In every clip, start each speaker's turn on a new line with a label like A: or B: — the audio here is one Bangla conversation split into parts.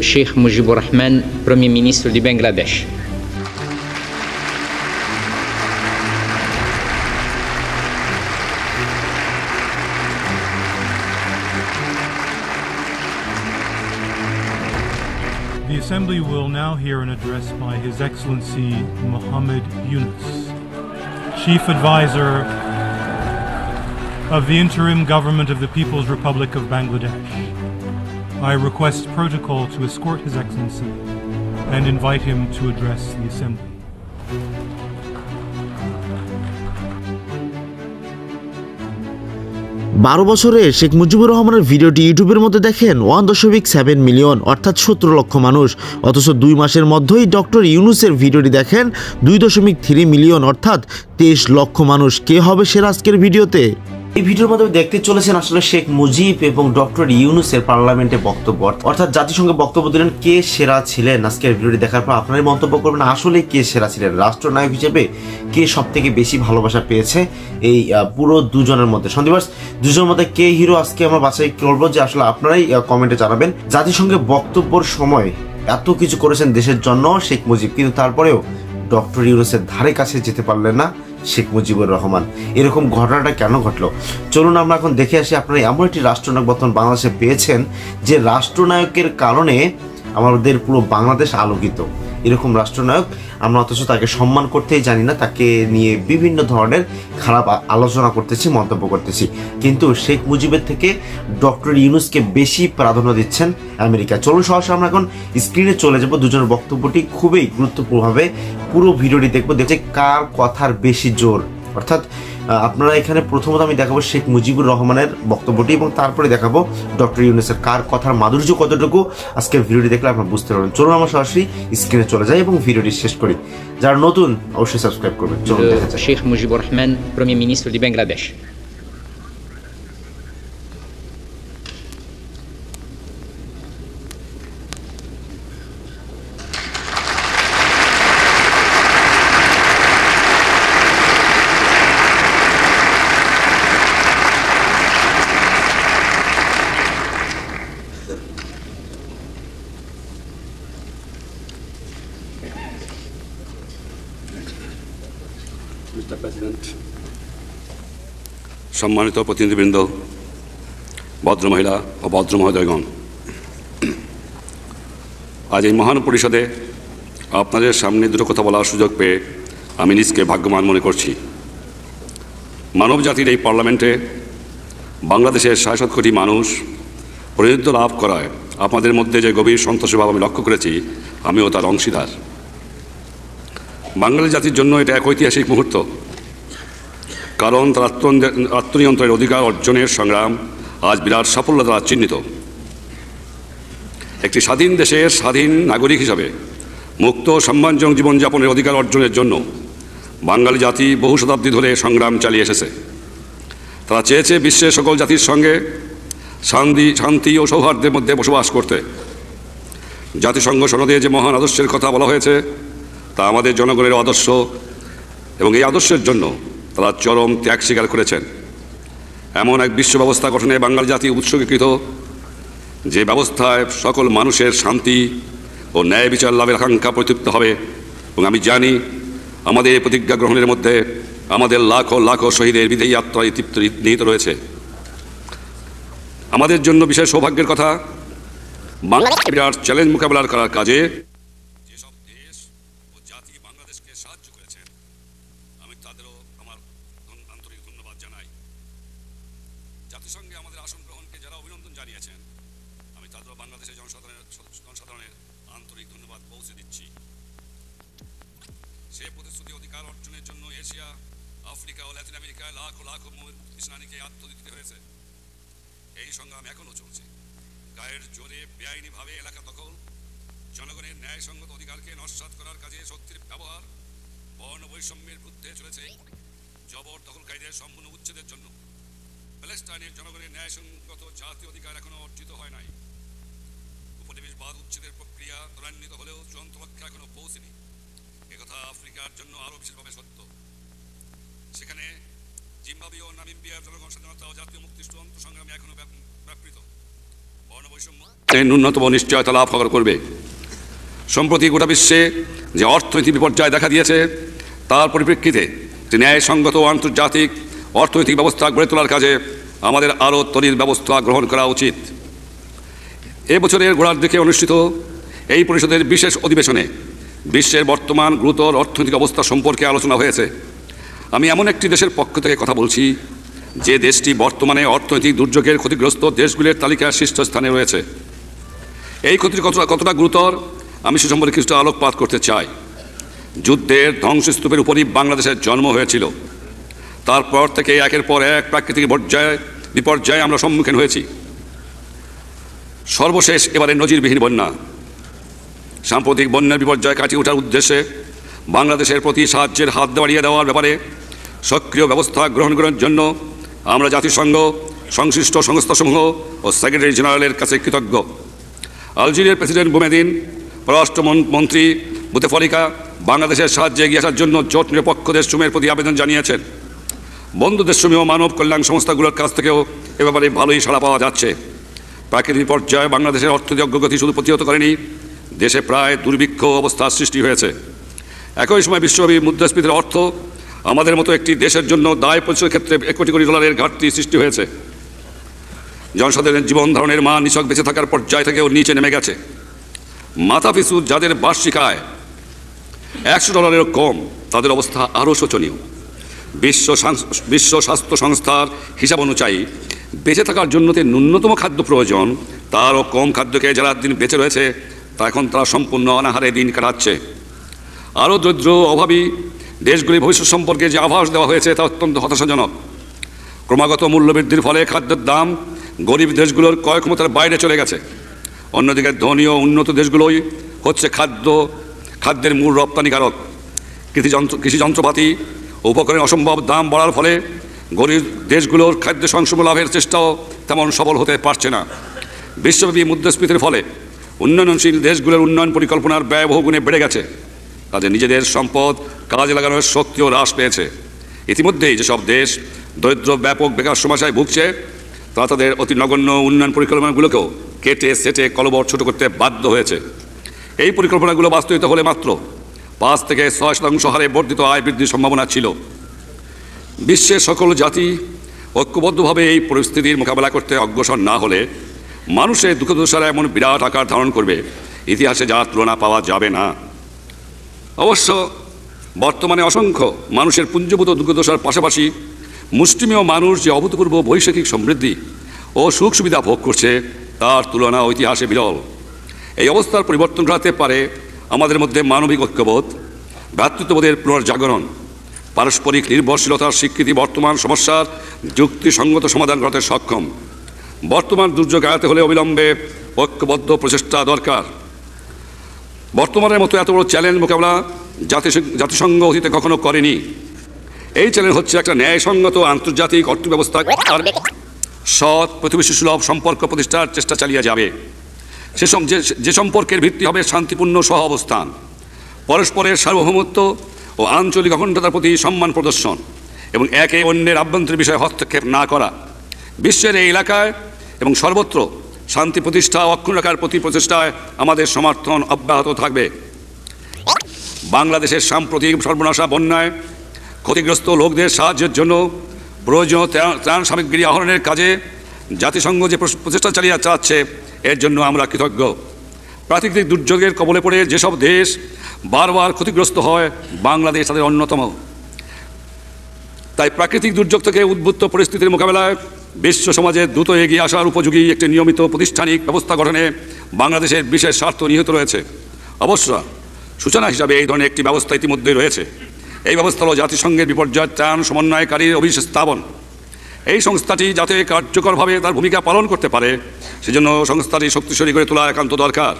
A: Sheikh Mujibur Rahman, Premier ministre du Bangladesh.
B: The Assembly will now hear an address by His Excellency Muhammad Yunus, Chief Advisor of the Interim Government of the People's Republic of Bangladesh. I request protocol to escort His Excellency and invite him to address the Assembly.
C: বারো বছরে শেখ মুজিবুর রহমানের ভিডিওটি ইউটিউবের মধ্যে দেখেন 1.7 মিলিয়ন অর্থাৎ 17 লক্ষ মানুষ, অথচ 2 মাসের মধ্যেই ডক্টর ইউনুসের ভিডিওটি দেখেন 2.3 মিলিয়ন অর্থাৎ 23 লক্ষ মানুষ। কে হবে সেরা আজকের ভিডিওতে? এই ভিডিওর মাধ্যমে দেখতে চলেছেন আসলে শেখ মুজিব এবং ডক্টর ইউনুসের পার্লামেন্টে বক্তব্য, অর্থাৎ জাতিসংঘে বক্তব্য দিলেন। কে সেরা ছিলেন আজকের ভিডিওটি দেখার পর আপনারাই মন্তব্য করবেন আসলে কে সেরা ছিলেন, রাষ্ট্রনায়ক হিসেবে কে সব থেকে বেশি ভালোবাসা পেয়েছে এই পুরো দুজনের মধ্যে। সন্দীপাস দুজনের মধ্যে কে হিরো আজকে আমরা বাছাই করবো, যে আসলে আপনারাই কমেন্টে জানাবেন। জাতিসংঘে বক্তব্যের সময় এত কিছু করেছেন দেশের জন্য শেখ মুজিব, কিন্তু তারপরেও ডক্টর ইউনুসের ধারে কাছে যেতে পারলেন না শেখ মুজিবুর রহমান। এরকম ঘটনাটা কেন ঘটলো চলুন আমরা এখন দেখে আসি। আপনারা এমন একটি রাষ্ট্রনায়ক বর্তমান বাংলাদেশে পেয়েছেন যে রাষ্ট্রনায়কের কারণে আমাদের পুরো বাংলাদেশ আলোকিত। এরকম রাষ্ট্রনায়ক আমরা অথচ তাকে সম্মান করতেই জানি না, তাকে নিয়ে বিভিন্ন ধরনের খারাপ আলোচনা করতেছি, মন্তব্য করতেছি, কিন্তু শেখ মুজিবের থেকে ডক্টর ইউনুসকে বেশি প্রাধান্য দিচ্ছেন আমেরিকা। চলুন সরাসরি আমরা এখন স্ক্রিনে চলে যাব, দুজনের বক্তব্যটি খুবই গুরুত্বপূর্ণভাবে পুরো ভিডিওটি দেখবো, দেখছি কার কথার বেশি জোর। অর্থাৎ আপনারা এখানে প্রথমত আমি দেখাবো শেখ মুজিবুর রহমানের বক্তব্যটি এবং তারপরে দেখাবো ডক্টর ইউনুসের, কার কথার মাধুর্য কতটুকু আজকের ভিডিওটি দেখলে আপনারা বুঝতে পারবেন। চলুন আমরা সরাসরি স্ক্রিনে চলে যাই এবং ভিডিওটি শেষ করি। যারা নতুন অবশ্যই সাবস্ক্রাইব করবেন। চলুন দেখা যাক।
A: Sheikh Mujibur Rahman, Premier ministre du Bangladesh.
D: Mr. President, সম্মানিত প্রতিনিধিবৃন্দ, ভদ্র মহিলা ও ভদ্র মহোদয়গণ, আজ এই মহান পরিষদে আপনাদের সামনে দুটো কথা বলার সুযোগ পেয়ে আমি নিজকে ভাগ্যবান মনে করছি। মানব জাতির এই পার্লামেন্টে বাংলাদেশের ৬৭ কোটি মানুষ প্রতিনিধিত্ব লাভ করায় আপনাদের মধ্যে যে গভীর সন্তোষভাব আমি লক্ষ্য করেছি, আমিও তার অংশীদার। বাঙালি জাতির জন্য এটা এক ঐতিহাসিক মুহূর্ত, কারণ তার আত্মনিয়ন্ত্রণের অধিকার অর্জনের সংগ্রাম আজ বিরাট সাফল্য দ্বারা চিহ্নিত। একটি স্বাধীন দেশের স্বাধীন নাগরিক হিসাবে মুক্ত সম্মানজনক জীবনযাপনের অধিকার অর্জনের জন্য বাঙালি জাতি বহু শতাব্দী ধরে সংগ্রাম চালিয়ে এসেছে। তারা চেয়েছে বিশ্বের সকল জাতির সঙ্গে শান্তি ও সৌহার্দ্যের মধ্যে বসবাস করতে। জাতিসংঘ সনদে যে মহান আদর্শের কথা বলা হয়েছে তা আমাদের জনগণের আদর্শ, এবং এই আদর্শের জন্য তারা চরম ত্যাগ স্বীকার করেছেন। এমন এক বিশ্ব ব্যবস্থা গঠনে বাঙালি জাতি উৎসর্গীকৃত, যে ব্যবস্থায় সকল মানুষের শান্তি ও ন্যায় বিচার লাভের আকাঙ্ক্ষা প্রতিপ্ত হবে। এবং আমি জানি আমাদের এই প্রতিজ্ঞা গ্রহণের মধ্যে আমাদের লাখো লাখো শহীদের বিদেয়ী আত্মায় তৃপ্ত নিহিত রয়েছে। আমাদের জন্য বিশেষ সৌভাগ্যের কথা, বাংলাদেশ বিরাট চ্যালেঞ্জ মোকাবেলা করার কাজে যেসব দেশ ও জাতি বাংলাদেশকে সাহায্য করেছেন, আমি তাদেরও আমার আন্তরিক ধন্যবাদ জানাই। জাতিসংঘে আমাদের আসন গ্রহণকে যারা অভিনন্দন জানিয়েছেন, আমি তাদেরও বাংলাদেশের জনসাধারণের আন্তরিক ধন্যবাদ পৌঁছে দিচ্ছি। সে প্রতিশ্রুতি অধিকার অর্জনের জন্য এশিয়া, আফ্রিকা ও ল্যাটিন আমেরিকায় লাখো লাখো ইসলামীকে আত্মদিতে হয়েছে। এই সংগ্রাম এখনও চলছে। গায়ের জোরে বেআইনিভাবে এলাকা দখল, জনগণের ন্যায়সঙ্গত অধিকারকে নস্যাৎ করার কাজে শক্তির ব্যবহার, বর্ণ বৈষম্যের বিরুদ্ধে চলেছে জবর দখলকারীদের সম্পূর্ণ উচ্ছেদের জন্য প্যালেস্টাইনের জনগণের ন্যায়সঙ্গত জাতীয় অধিকার এখনও অর্জিত হয় নাই। উপনিবেশবাদ উচ্ছেদের প্রক্রিয়া ত্বরান্বিত হলেও চূড়ান্ত লক্ষ্যে এখনও পৌঁছেনি। একথা আফ্রিকার জন্য আরও বিশেষভাবে সত্য। সেখানে জিম্বাবুয়ে ও নামিবিয়ার জনগণ স্বাধীনতা ও জাতীয় মুক্তির চূড়ান্ত সংগ্রামে এখনও ব্যাপৃত। ন্যূনতম নিশ্চয়তা লাভ করবে। সম্প্রতি গোটা বিশ্বে যে অর্থনৈতিক বিপর্যয় দেখা দিয়েছে তার পরিপ্রেক্ষিতে একটি ন্যায়সঙ্গত ও আন্তর্জাতিক অর্থনৈতিক ব্যবস্থা গড়ে তোলার কাজে আমাদের আরও ত্বরিত ব্যবস্থা গ্রহণ করা উচিত। এ বছরের গোড়ার দিকে অনুষ্ঠিত এই পরিষদের বিশেষ অধিবেশনে বিশ্বের বর্তমান গুরুতর অর্থনৈতিক অবস্থা সম্পর্কে আলোচনা হয়েছে। আমি এমন একটি দেশের পক্ষ থেকে কথা বলছি যে দেশটি বর্তমানে অর্থনৈতিক দুর্যোগের ক্ষতিগ্রস্ত দেশগুলির তালিকার শীর্ষস্থানে রয়েছে। এই ক্ষতি কতটা গুরুতর আমি সে সম্পর্কে কিছুটা আলোকপাত করতে চাই। যুদ্ধের ধ্বংসস্তূপের উপরই বাংলাদেশের জন্ম হয়েছিল। তারপর থেকে একের পর এক প্রাকৃতিক বিপর্যয়ে আমরা সম্মুখীন হয়েছি। সর্বশেষ এবারে নজিরবিহীন বন্যা। সাম্প্রতিক বন্যার বিপর্যয় কাটিয়ে ওঠার উদ্দেশ্যে বাংলাদেশের প্রতি সাহায্যের হাত বাড়িয়ে দেওয়ার ব্যাপারে সক্রিয় ব্যবস্থা গ্রহণ করার জন্য আমরা জাতিসংঘ, সংশ্লিষ্ট সংস্থাসমূহ ও সেক্রেটারি জেনারেলের কাছে কৃতজ্ঞ। আলজেরিয়ার প্রেসিডেন্ট বুমেদিন, পররাষ্ট্রমন্ত্রী বুতেফলিকা বাংলাদেশের সাহায্যে এগিয়ে আসার জন্য জোট নিরপেক্ষ দেশসমূহের প্রতি আবেদন জানিয়েছেন। বন্ধু দেশসমূহ মানব কল্যাণ সংস্থাগুলোর কাছ থেকেও এ ব্যাপারে ভালোই সাড়া পাওয়া যাচ্ছে। প্রাকৃতিক বিপর্যয় বাংলাদেশের অর্থনৈতিক অগ্রগতি শুধু প্রতিহত করেনি, দেশে প্রায় দুর্ভিক্ষ অবস্থার সৃষ্টি হয়েছে। একই সময় বিশ্বব্যাপী মুদ্রাস্ফীতির অর্থ আমাদের মতো একটি দেশের জন্য দায় পরিশোধের ক্ষেত্রে $1 কোটি ঘাটতি সৃষ্টি হয়েছে। জনসাধারণের জীবন ধারণের মান নিছক বেঁচে থাকার পর্যায় থেকেও নিচে নেমে গেছে। মাথাপিছু যাদের বার্ষিক আয় $100 কম, তাদের অবস্থা আরও শোচনীয়। বিশ্ব স্বাস্থ্য সংস্থার হিসাব অনুযায়ী বেঁচে থাকার জন্য ন্যূনতম খাদ্য প্রয়োজন, তারও কম খাদ্যকে যারা দিন বেঁচে রয়েছে এখন তারা সম্পূর্ণ অনাহারে দিন কাটাচ্ছে। আরও দরিদ্র অভাবী দেশগুলির ভবিষ্যৎ সম্পর্কে যে আভাস দেওয়া হয়েছে তা অত্যন্ত হতাশাজনক। ক্রমাগত মূল্যবৃদ্ধির ফলে খাদ্যের দাম গরিব দেশগুলোর ক্রয় ক্ষমতার বাইরে চলে গেছে। অন্যদিকে ধনী ও উন্নত দেশগুলোই হচ্ছে খাদ্যের মূল রপ্তানিকারক। কৃষি যন্ত্রপাতি ও উপকরণের অসম্ভব দাম বাড়ার ফলে গরিব দেশগুলোর খাদ্য সংসম লাভের চেষ্টাও তেমন সফল হতে পারছে না। বিশ্বব্যাপী মুদ্রাস্ফীতির ফলে উন্নয়নশীল দেশগুলোর উন্নয়ন পরিকল্পনার ব্যয় বহুগুণে বেড়ে গেছে। তাদের নিজেদের সম্পদ কাজে লাগানোর শক্তিও হ্রাস পেয়েছে। ইতিমধ্যেই যেসব দেশ দরিদ্র ব্যাপক বেকার সমস্যায় ভুগছে তারা তাদের অতি নগণ্য উন্নয়ন পরিকল্পনাগুলোকেও কেটে সেটে কলবর ছোট করতে বাধ্য হয়েছে। এই পরিকল্পনাগুলো বাস্তবিত হলে মাত্র 5 থেকে 6% হারে বর্ধিত আয় বৃদ্ধির সম্ভাবনা ছিল। বিশ্বের সকল জাতি ঐক্যবদ্ধভাবে এই পরিস্থিতির মোকাবেলা করতে অগ্রসর না হলে মানুষের দুঃখদশারা এমন বিরাট আকার ধারণ করবে ইতিহাসে যার তুলনা পাওয়া যাবে না। অবশ্য বর্তমানে অসংখ্য মানুষের পুঞ্জীভূত দুঃখদশার পাশাপাশি মুষ্টিমেয় মানুষ যে অভূতপূর্ব বৈশ্বিক সমৃদ্ধি ও সুখ সুবিধা ভোগ করছে তার তুলনা ইতিহাসে বিরল। এই অবস্থার পরিবর্তন ঘটাতে পারে আমাদের মধ্যে মানবিক ঐক্যবোধ, ভ্রাতৃত্ববোধের পুনর্জাগরণ, পারস্পরিক নির্ভরশীলতার স্বীকৃতি বর্তমান সমস্যার যুক্তিসঙ্গত সমাধান করতে সক্ষম। বর্তমান দুর্যোগ এড়াতে হলে অবিলম্বে ঐক্যবদ্ধ প্রচেষ্টা দরকার। বর্তমানের মতো এত বড় চ্যালেঞ্জ মোকাবেলা জাতিসংঘ অতীতে কখনো করেনি। এই চ্যালেঞ্জ হচ্ছে একটা ন্যায়সঙ্গত আন্তর্জাতিক অর্থব্যবস্থা আর সৎ প্রতিবেশী সুলভ সম্পর্ক প্রতিষ্ঠার চেষ্টা চালিয়ে যাবে। যে সম্পর্কের ভিত্তি হবে শান্তিপূর্ণ সহ অবস্থান, পরস্পরের সার্বভৌমত্ব ও আঞ্চলিক অখণ্ডতার প্রতি সম্মান প্রদর্শন এবং একে অন্যের আভ্যন্তরীণ বিষয়ে হস্তক্ষেপ না করা। বিশ্বের এই এলাকায় এবং সর্বত্র শান্তি প্রতিষ্ঠা ও অক্ষুণ্ণ রাখার প্রতি প্রচেষ্টায় আমাদের সমর্থন অব্যাহত থাকবে। বাংলাদেশের সাম্প্রতিক সর্বনাশা বন্যায় ক্ষতিগ্রস্ত লোকদের সাহায্যের জন্য প্রয়োজনীয় ত্রাণ সামগ্রী আহরণের কাজে জাতিসংঘ যে প্রচেষ্টা চালাচ্ছে এর জন্য আমরা কৃতজ্ঞ। প্রাকৃতিক দুর্যোগের কবলে পড়ে যেসব দেশ বারবার ক্ষতিগ্রস্ত হয় বাংলাদেশ তাদের অন্যতম। তাই প্রাকৃতিক দুর্যোগ থেকে উদ্ভূত পরিস্থিতির মোকাবেলায় বিশ্ব সমাজের দ্রুত এগিয়ে আসার উপযোগী একটি নিয়মিত প্রাতিষ্ঠানিক ব্যবস্থা গঠনে বাংলাদেশের বিশেষ স্বার্থ নিহিত রয়েছে। অবশ্য সূচনা হিসাবে এই ধরনের একটি ব্যবস্থা ইতিমধ্যেই রয়েছে। এই ব্যবস্থা হল জাতিসংঘের বিপর্যয় ত্রাণ সমন্বয়কারীর অভিশেষ স্থাপন। এই সংস্থাটি যাতে কার্যকরভাবে তার ভূমিকা পালন করতে পারে সেজন্য সংস্থাটি শক্তিশালী করে তোলা একান্ত দরকার।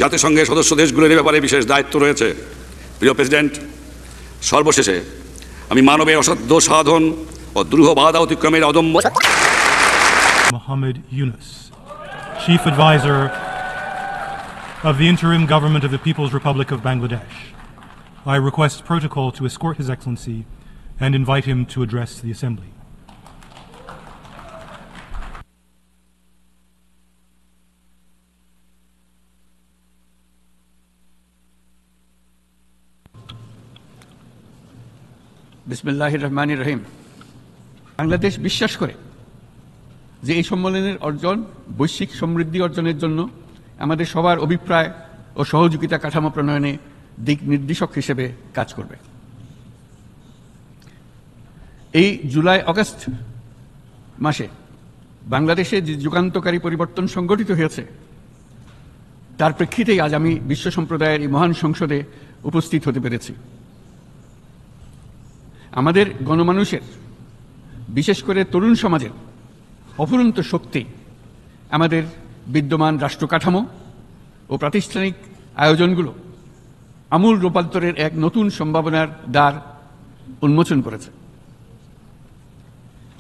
D: জাতিসংঘের সদস্য দেশগুলোর ব্যাপারে বিশেষ দায়িত্ব রয়েছে। প্রিয় প্রেসিডেন্ট, সর্বশেষে আমি মানবের অসাধ্য সাধন ও দ্রুহ বাধা অতিক্রমের অদম্য
B: Mohammed Yunus, Chief Advisor of the Interim Government of the People's Republic of Bangladesh. I request protocol to escort His Excellency and invite him to address the Assembly.
E: বিসমিল্লাহির রহমানির রহিম। বাংলাদেশ বিশ্বাস করে যে এই সম্মেলনের অর্জন বৈশ্বিক সমৃদ্ধি অর্জনের জন্য আমাদের সবার অভিপ্রায় ও সহযোগিতা কাঠামো প্রণয়নে দিক নির্দেশক হিসেবে কাজ করবে। এই জুলাই আগস্ট মাসে বাংলাদেশে যে যুগান্তকারী পরিবর্তন সংঘটিত হয়েছে তার প্রেক্ষিতেই আজ আমি বিশ্ব সম্প্রদায়ের এই মহান সংসদে উপস্থিত হতে পেরেছি। আমাদের গণমানুষের, বিশেষ করে তরুণ সমাজের অফুরন্ত শক্তি আমাদের বিদ্যমান রাষ্ট্র কাঠামো ও প্রাতিষ্ঠানিক আয়োজনগুলো আমূল রূপান্তরের এক নতুন সম্ভাবনার দ্বার উন্মোচন করেছে।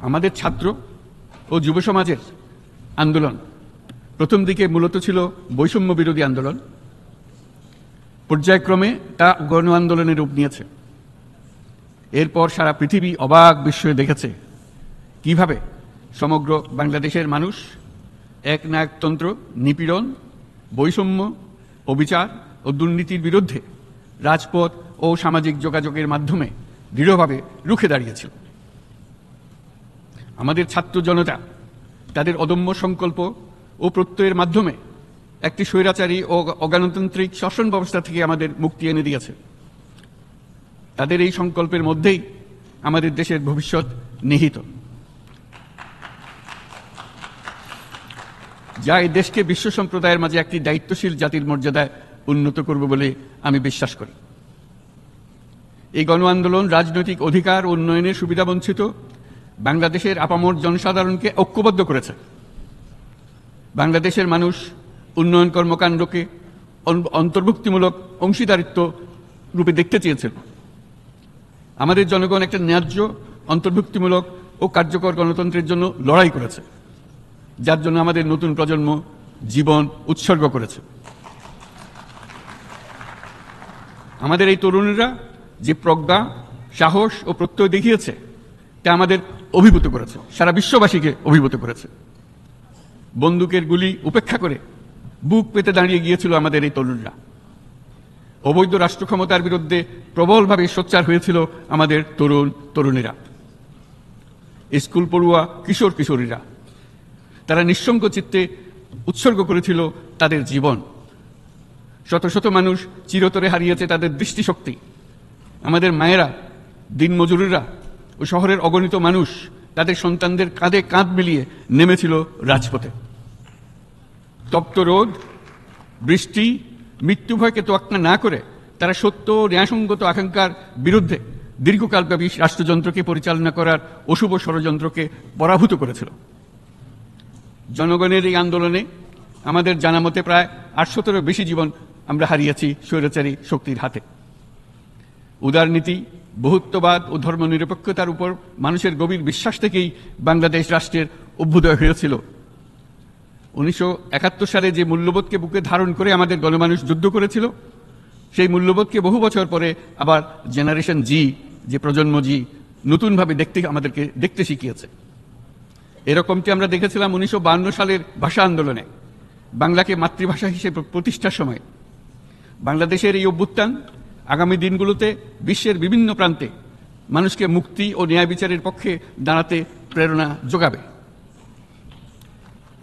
E: আমাদের ছাত্র ও যুব সমাজের আন্দোলন প্রথম দিকে মূলত ছিল বৈষম্য বিরোধী আন্দোলন, পর্যায়ক্রমে তা গণ আন্দোলনের রূপ নিয়েছে। এরপর সারা পৃথিবী অবাক বিস্ময়ে দেখেছে কিভাবে সমগ্র বাংলাদেশের মানুষ একনায়কতন্ত্র, নিপীড়ন, বৈষম্য, অবিচার ও দুর্নীতির বিরুদ্ধে রাজপথ ও সামাজিক যোগাযোগের মাধ্যমে দৃঢ়ভাবে রুখে দাঁড়িয়েছিল। আমাদের ছাত্র জনতা তাদের অদম্য সংকল্প ও প্রত্যয়ের মাধ্যমে একটি স্বৈরাচারী ও অগণতান্ত্রিক শাসন ব্যবস্থা থেকে আমাদের মুক্তি এনে দিয়েছে। তাদের এই সংকল্পের মধ্যেই আমাদের দেশের ভবিষ্যৎ নিহিত, যা এই দেশকে বিশ্ব সম্প্রদায়ের মাঝে একটি দায়িত্বশীল জাতির মর্যাদায় উন্নত করবে বলে আমি বিশ্বাস করি। এই গণ আন্দোলন রাজনৈতিক অধিকার ও উন্নয়নের সুবিধাবঞ্চিত বাংলাদেশের আপামর জনসাধারণকে ঐক্যবদ্ধ করেছে। বাংলাদেশের মানুষ উন্নয়ন কর্মকাণ্ডকে অন্তর্ভুক্তিমূলক অংশীদারিত্ব রূপে দেখতে চেয়েছিল। আমাদের জনগণ একটা ন্যায্য, অন্তর্ভুক্তিমূলক ও কার্যকর গণতন্ত্রের জন্য লড়াই করেছে, যার জন্য আমাদের নতুন প্রজন্ম জীবন উৎসর্গ করেছে। আমাদের এই তরুণীরা যে প্রজ্ঞা, সাহস ও প্রত্যয় দেখিয়েছে তা আমাদের অভিভূত করেছে, সারা বিশ্ববাসীকে অভিভূত করেছে। বন্দুকের গুলি উপেক্ষা করে বুক পেতে দাঁড়িয়ে গিয়েছিল আমাদের এই তরুণরা। অবৈধ রাষ্ট্র ক্ষমতার বিরুদ্ধে প্রবলভাবে সোচ্চার হয়েছিল আমাদের তরুণ তরুণীরা, স্কুল পড়ুয়া কিশোর কিশোরীরা। তারা নিঃসঙ্গ চিত্তে উৎসর্গ করেছিল তাদের জীবন। শত শত মানুষ চিরতরে হারিয়েছে তাদের দৃষ্টিশক্তি। আমাদের মায়েরা, দিনমজুরিরা ও শহরের অগণিত মানুষ তাদের সন্তানদের কাঁধে কাঁধ মিলিয়ে নেমেছিল রাজপথে। তপ্ত রোদ, বৃষ্টি, মৃত্যু ভয়কে তোয়াক্কা না করে তারা সত্য ও ন্যায়সঙ্গত আকাঙ্ক্ষার বিরুদ্ধে দীর্ঘকালব্যাপী রাষ্ট্রযন্ত্রকে পরিচালনা করার অশুভ ষড়যন্ত্রকে পরাভূত করেছিল। জনগণের এই আন্দোলনে আমাদের জানামতে প্রায় 800-এরও বেশি জীবন আমরা হারিয়েছি স্বৈরাচারী শক্তির হাতে। উদারনীতি, বহুত্ববাদ ও ধর্মনিরপেক্ষতার উপর মানুষের গভীর বিশ্বাস থেকেই বাংলাদেশ রাষ্ট্রের অভ্যুদয় হয়েছিল। 1971 সালে যে মূল্যবোধকে বুকে ধারণ করে আমাদের গণমানুষ যুদ্ধ করেছিল, সেই মূল্যবোধকে বহু বছর পরে আবার জেনারেশন জি, যে প্রজন্ম জি, নতুনভাবে আমাদেরকে দেখতে শিখিয়েছে। এরকমটি আমরা দেখেছিলাম 1952 সালের ভাষা আন্দোলনে, বাংলাকে মাতৃভাষা হিসেবে প্রতিষ্ঠার সময়। বাংলাদেশের এই অভ্যুত্থান আগামী দিনগুলোতে বিশ্বের বিভিন্ন প্রান্তে মানুষকে মুক্তি ও ন্যায় বিচারের পক্ষে দাঁড়াতে প্রেরণা যোগাবে।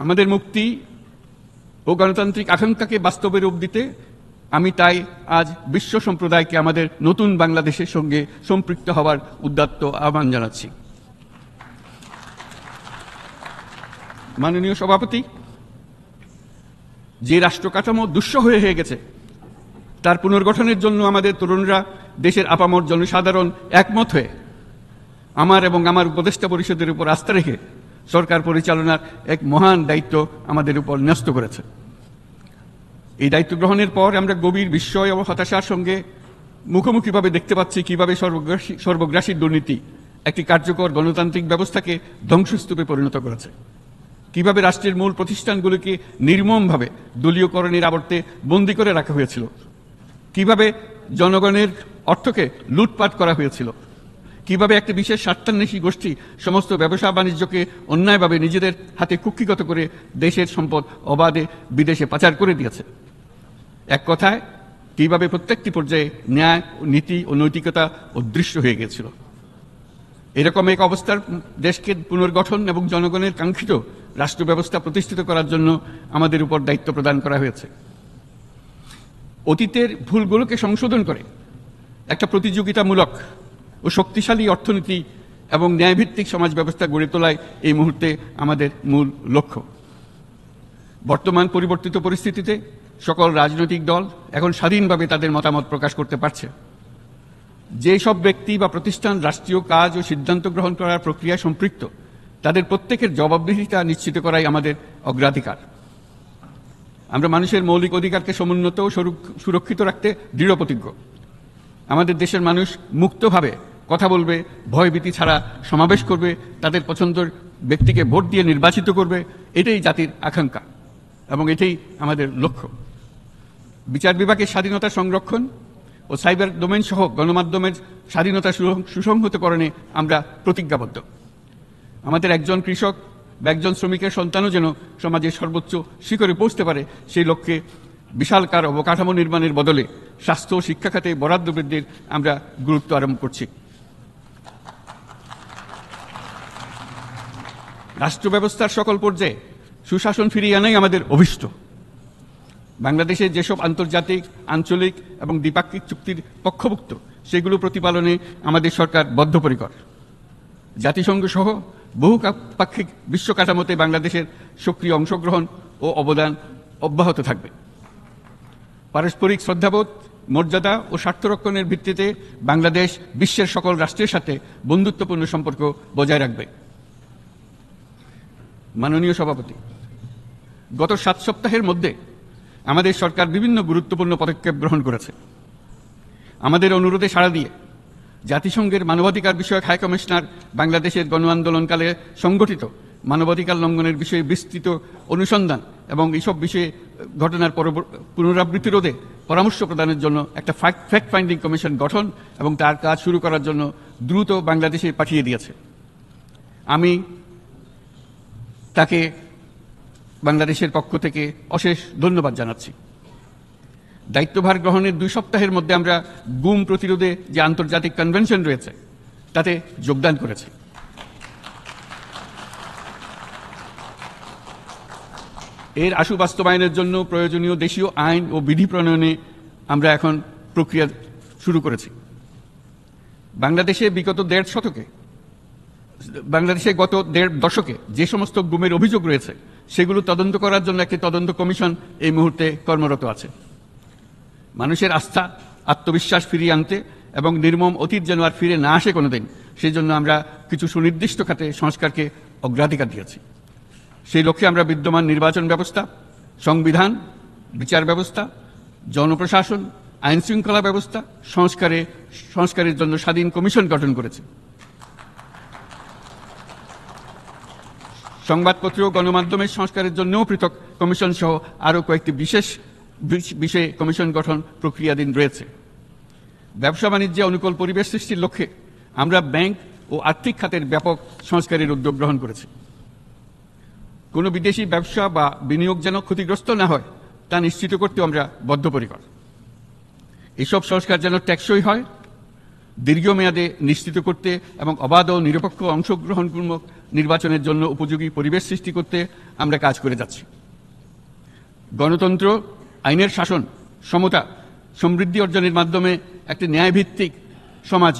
E: আমাদের মুক্তি ও গণতান্ত্রিক আকাঙ্ক্ষাকে বাস্তবে রূপ দিতে আমি তাই আজ বিশ্ব সম্প্রদায়কে আমাদের নতুন বাংলাদেশের সঙ্গে সম্পৃক্ত হওয়ার উদাত্ত আহ্বান জানাচ্ছি। মাননীয় সভাপতি, যে রাষ্ট্র কাঠামো দুঃসহ হয়ে গেছে তার পুনর্গঠনের জন্য আমাদের তরুণরা, দেশের আপামর জনসাধারণ একমত হয়ে আমার এবং আমার উপদেষ্টা পরিষদের উপর আস্থা রেখে সরকার পরিচালনার এক মহান দায়িত্ব আমাদের উপর ন্যস্ত করেছে। এই দায়িত্ব গ্রহণের পর আমরা গভীর বিস্ময় ও হতাশার সঙ্গে মুখোমুখিভাবে দেখতে পাচ্ছি কিভাবে সর্বগ্রাসী দুর্নীতি একটি কার্যকর গণতান্ত্রিক ব্যবস্থাকে ধ্বংসস্তূপে পরিণত করেছে, কিভাবে রাষ্ট্রের মূল প্রতিষ্ঠানগুলিকে নির্মমভাবে দলীয়করণের আবর্তে বন্দী করে রাখা হয়েছিল, কিভাবে জনগণের অর্থকে লুটপাট করা হয়েছিল, কিভাবে একটি বিশেষ স্বার্থান্বেষী গোষ্ঠী সমস্ত ব্যবসা বাণিজ্যকে অন্যায়ভাবে নিজেদের হাতে কুক্ষিগত করে দেশের সম্পদ অবাধে বিদেশে পাচার করে দিয়েছে। এক কথায়, কিভাবে প্রত্যেকটি পর্যায়ে ন্যায়, নীতি ও নৈতিকতা অদৃশ্য হয়ে গিয়েছিল। এরকম এক অবস্থার দেশকে পুনর্গঠন এবং জনগণের কাঙ্ক্ষিত রাষ্ট্র ব্যবস্থা প্রতিষ্ঠিত করার জন্য আমাদের উপর দায়িত্ব প্রদান করা হয়েছে। অতীতের ভুলগুলোকে সংশোধন করে একটা প্রতিযোগিতামূলক ও শক্তিশালী অর্থনীতি এবং ন্যায়ভিত্তিক সমাজ ব্যবস্থা গড়ে তোলাই এই মুহূর্তে আমাদের মূল লক্ষ্য। বর্তমান পরিবর্তিত পরিস্থিতিতে সকল রাজনৈতিক দল এখন স্বাধীনভাবে তাদের মতামত প্রকাশ করতে পারছে। যে সব ব্যক্তি বা প্রতিষ্ঠান রাষ্ট্রীয় কাজ ও সিদ্ধান্ত গ্রহণ করার প্রক্রিয়ায় সম্পৃক্ত, তাদের প্রত্যেকের জবাবদিহিতা নিশ্চিত করাই আমাদের অগ্রাধিকার। আমরা মানুষের মৌলিক অধিকারকে সমুন্নত ও সুরক্ষিত রাখতে দৃঢ় প্রতিজ্ঞ। আমাদের দেশের মানুষ মুক্তভাবে কথা বলবে, ভয়ভীতি ছাড়া সমাবেশ করবে, তাদের পছন্দের ব্যক্তিকে ভোট দিয়ে নির্বাচিত করবে, এটাই জাতির আকাঙ্ক্ষা এবং এটাই আমাদের লক্ষ্য। বিচার বিভাগের স্বাধীনতা সংরক্ষণ ও সাইবার ডোমেন সহ গণমাধ্যমের স্বাধীনতা সুসংহতকরণে আমরা প্রতিজ্ঞাবদ্ধ। আমাদের একজন কৃষক বা একজন শ্রমিকের সন্তানও যেন সমাজের সর্বোচ্চ শিখরে পৌঁছতে পারে, সেই লক্ষ্যে বিশালকার অবকাঠামো নির্মাণের বদলে স্বাস্থ্য ও শিক্ষা খাতে বরাদ্দ বৃদ্ধির আমরা গুরুত্ব আরোপ করছি। রাষ্ট্র ব্যবস্থার সকল পর্যায়ে সুশাসন ফিরিয়ে আনাই আমাদের অভীষ্ট। বাংলাদেশে যেসব আন্তর্জাতিক, আঞ্চলিক এবং দ্বিপাক্ষিক চুক্তির পক্ষভুক্ত, সেগুলো প্রতিপালনে আমাদের সরকার বদ্ধপরিকর। জাতিসংঘ সহ বহুপাক্ষিক বিশ্ব কাঠামোতে বাংলাদেশের সক্রিয় অংশগ্রহণ ও অবদান অব্যাহত থাকবে। পারস্পরিক শ্রদ্ধাবোধ, মর্যাদা ও স্বার্থরক্ষণের ভিত্তিতে বাংলাদেশ বিশ্বের সকল রাষ্ট্রের সাথে বন্ধুত্বপূর্ণ সম্পর্ক বজায় রাখবে। মাননীয় সভাপতি, গত 7 সপ্তাহের মধ্যে আমাদের সরকার বিভিন্ন গুরুত্বপূর্ণ পদক্ষেপ গ্রহণ করেছে। আমাদের অনুরোধে সাড়া দিয়ে জাতিসংঘের মানবাধিকার বিষয়ক হাই কমিশনার বাংলাদেশের গণ আন্দোলনকালে সংগঠিত মানবাধিকার লঙ্ঘনের বিষয়ে বিস্তৃত অনুসন্ধান এবং এইসব বিষয়ে ঘটনার পুনরাবৃত্তি রোধে পরামর্শ প্রদানের জন্য একটা ফ্যাক্ট ফাইন্ডিং কমিশন গঠন এবং তার কাজ শুরু করার জন্য দ্রুত বাংলাদেশে পাঠিয়ে দিয়েছে। আমি তাকে বাংলাদেশের পক্ষ থেকে অশেষ ধন্যবাদ জানাচ্ছি। দায়িত্বভার গ্রহণের 2 সপ্তাহের মধ্যে আমরা গুম প্রতিরোধে যে আন্তর্জাতিক কনভেনশন রয়েছে তাতে যোগদান করেছি। এর আশু বাস্তবায়নের জন্য প্রয়োজনীয় দেশীয় আইন ও বিধি প্রণয়নে আমরা এখন প্রক্রিয়া শুরু করেছি। বাংলাদেশে গত 1.5 দশকে যে সমস্ত গুমের অভিযোগ রয়েছে সেগুলো তদন্ত করার জন্য একটি তদন্ত কমিশন এই মুহূর্তে কর্মরত আছে। মানুষের আস্থা, আত্মবিশ্বাস ফিরিয়ে আনতে এবং নির্মম অতীত যেন আর ফিরে না আসে কোনোদিন, সেই জন্য আমরা কিছু সুনির্দিষ্ট খাতে সংস্কারকে অগ্রাধিকার দিয়েছি। সেই লক্ষ্যে আমরা বিদ্যমান নির্বাচন ব্যবস্থা, সংবিধান, বিচার ব্যবস্থা, জনপ্রশাসন, আইন শৃঙ্খলা ব্যবস্থা সংস্কারের জন্য স্বাধীন কমিশন গঠন করেছি। সংবাদপত্র ও গণমাধ্যমের সংস্কারের জন্যও পৃথক কমিশন সহ আরও কয়েকটি বিশেষ বিষয়ে কমিশন গঠন প্রক্রিয়াধীন রয়েছে। ব্যবসা বাণিজ্যে অনুকূল পরিবেশ সৃষ্টির লক্ষ্যে আমরা ব্যাংক ও আর্থিক খাতের ব্যাপক সংস্কারের উদ্যোগ গ্রহণ করেছি। কোনো বিদেশি ব্যবসা বা বিনিয়োগ যেন ক্ষতিগ্রস্ত না হয় তা নিশ্চিত করতে আমরা বদ্ধপরিকর। এসব সংস্কার যেন টেকসই হয়, দীর্ঘমেয়াদে নিশ্চিত করতে এবং অবাধ ও নিরপেক্ষ অংশগ্রহণমূলক নির্বাচনের জন্য উপযোগী পরিবেশ সৃষ্টি করতে আমরা কাজ করে যাচ্ছি। গণতন্ত্র, আইনের শাসন, সমতা, সমৃদ্ধি অর্জনের মাধ্যমে একটি ন্যায়ভিত্তিক সমাজ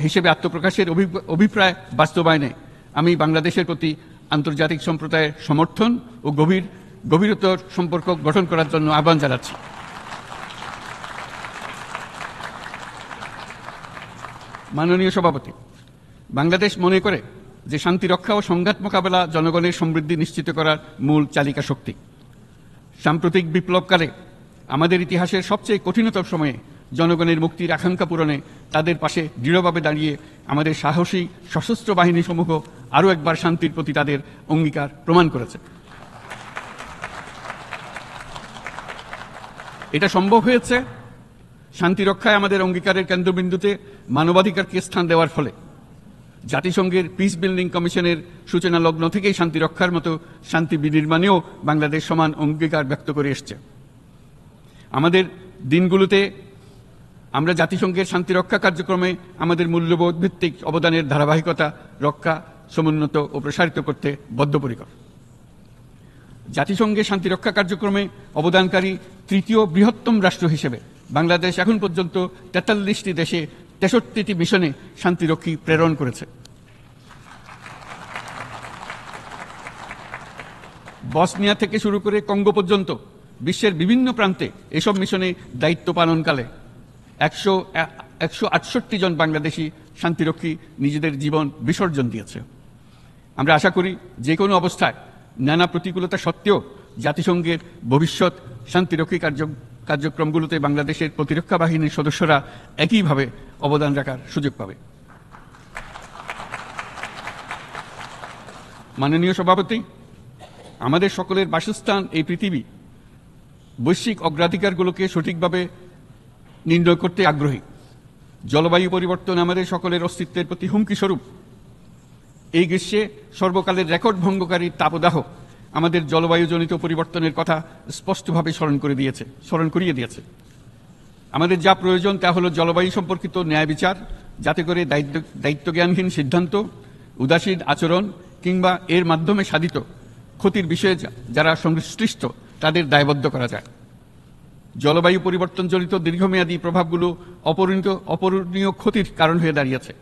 E: হিসেবে আত্মপ্রকাশের অভিপ্রায় বাস্তবায়নে আমি বাংলাদেশের প্রতি আন্তর্জাতিক সম্প্রদায়ের সমর্থন ও গভীরতর সম্পর্ক গঠন করার জন্য আহ্বান জানাচ্ছি। মাননীয় সভাপতি, বাংলাদেশ মনে করে যে শান্তি রক্ষা ও সংঘাত মোকাবেলা জনগণের সমৃদ্ধি নিশ্চিত করার মূল চালিকা শক্তি। সাম্প্রতিক বিপ্লবকালে আমাদের ইতিহাসের সবচেয়ে কঠিনতম সময়ে জনগণের মুক্তির আকাঙ্ক্ষা পূরণে তাদের পাশে দৃঢ়ভাবে দাঁড়িয়ে আমাদের সাহসী সশস্ত্র বাহিনী সমূহ আরও একবার শান্তির প্রতি তাদের অঙ্গীকার প্রমাণ করেছে। এটা সম্ভব হয়েছে শান্তি রক্ষায় আমাদের অঙ্গীকারের কেন্দ্রবিন্দুতে মানবাধিকারকে স্থান দেওয়ার ফলে। জাতিসংঘের পিস বিল্ডিং কমিশনের সূচনা লগ্ন থেকেই শান্তি রক্ষার মতো শান্তি বিনির্মাণেও বাংলাদেশ সমান অঙ্গীকার ব্যক্ত করে এসছে। আমাদের দিনগুলোতে আমরা জাতিসংঘের শান্তিরক্ষা কার্যক্রমে আমাদের মূল্যবোধ ভিত্তিক অবদানের ধারাবাহিকতা রক্ষা, সমুন্নত ও প্রসারিত করতে বদ্ধপরিকর। জাতিসংঘের শান্তিরক্ষা কার্যক্রমে অবদানকারী তৃতীয় বৃহত্তম রাষ্ট্র হিসেবে বাংলাদেশ এখন পর্যন্ত 43টি দেশে 63টি মিশনে শান্তিরক্ষী প্রেরণ করেছে। বসনিয়া থেকে শুরু করে কঙ্গো পর্যন্ত বিশ্বের বিভিন্ন প্রান্তে এসব মিশনে দায়িত্ব পালনকালে 168 জন বাংলাদেশি শান্তিরক্ষী নিজেদের জীবন বিসর্জন দিয়েছে। আমরা আশা করি যে কোনো অবস্থায় নানা প্রতিকূলতা সত্ত্বেও জাতিসংঘের ভবিষ্যৎ শান্তিরক্ষী কার্যক্রমগুলোতে বাংলাদেশের প্রতিরক্ষা বাহিনীর সদস্যরা একইভাবে অবদান রাখার সুযোগ পাবে। মাননীয় সভাপতি, আমাদের সকলের বাসস্থান এই পৃথিবী। বৈশ্বিক অগ্রাধিকারগুলোকে সঠিকভাবে নির্ণয় করতে আগ্রহী। জলবায়ু পরিবর্তন আমাদের সকলের অস্তিত্বের প্রতি হুমকি স্বরূপ। এই গ্রীষ্মে সর্বকালের রেকর্ড ভঙ্গকারী তাপদাহ আমাদের জলবায়ুজনিত পরিবর্তনের কথা স্পষ্টভাবে স্মরণ করিয়ে দিয়েছে। আমাদের যা প্রয়োজন তা হলো জলবায়ু সম্পর্কিত ন্যায় বিচার, যাতে করে দায়িত্বজ্ঞানহীন সিদ্ধান্ত, উদাসীন আচরণ কিংবা এর মাধ্যমে সাধিত ক্ষতির বিষয়ে যারা সংশ্লিষ্ট তাদের দায়বদ্ধ করা যায়। জলবায়ু পরিবর্তনজনিত দীর্ঘমেয়াদী প্রভাবগুলো অপূরণীয় ক্ষতির কারণ হয়ে দাঁড়িয়েছে।